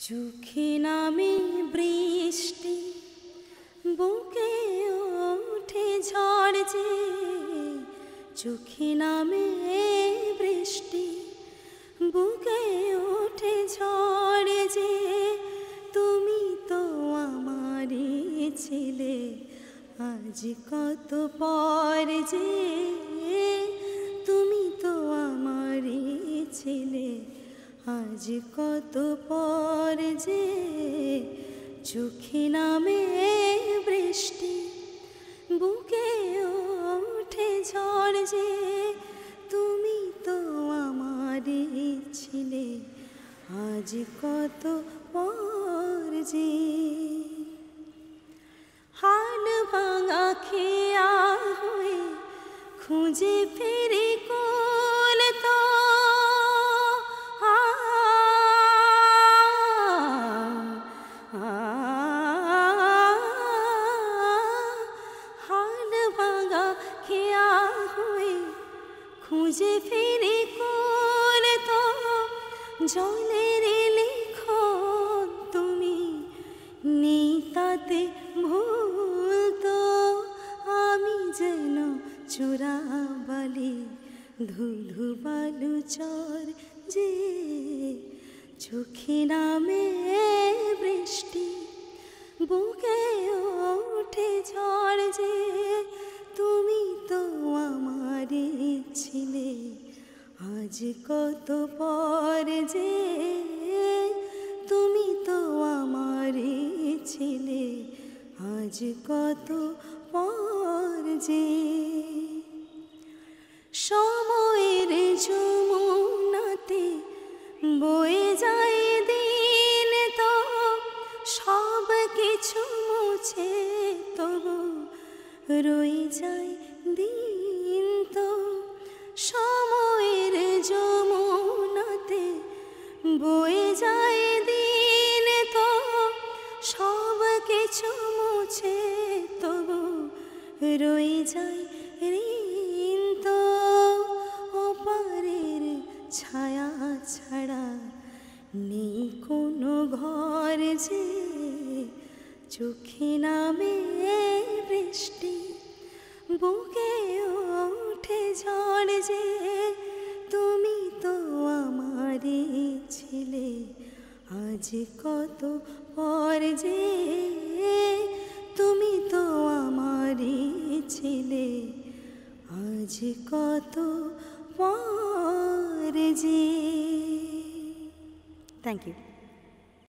চোখে নামে বৃষ্টি, বুকে ওঠে ঝড় যে। চোখে নামে বৃষ্টি, বুকে ওঠে ঝড় যে। তুমি তো আমারই ছিলে, আজ কত পর যে। তুমি তো আমারই ছিলে, আজ কত পর যে। চোখে নামে বৃষ্টি, বুকে ওঠে ঝড় যে। তুমি তো আমারই ছিলে, আজ কত পর যে। হাল ভাঙা খেয়া হয়ে খুঁজে ফিরি কোল তো। হাল ভাঙা খেয়া হয়ে খুঁজে ফিরি কোল তো। জলের লিখন তুমি নেই তাতে ভুল তো। আমি যেন চোরা বালি, ধুধু বালু চর যে। চোখে নামে বৃষ্টি, বুকে ওঠে ঝড় যে। তুমি তো আমারই ছিলে, আজ কত পর যে। তুমি তো আমারই ছিলে, আজ কত পর যে। সময়ের যমুনাতে বয়ে যায় দিন তো। সব কিছু মুছে তবু রয়ে যায় দিন তো। সময়ের যমুনাতে বয়ে যায় দিন তো। সব কিছু মুছে তবু রয়ে যায় ঋণ তো। ওপারের ছায়া ছাড়া নেই কোনো ঘর যে। চোখে নামে বৃষ্টি, বুকে ওঠে ঝড় যে। তুমি তো আমারই ছিলে, আজ কত পর যে। তুমি তো আমারই ছিলে, আজ কত পর যে। Thank you.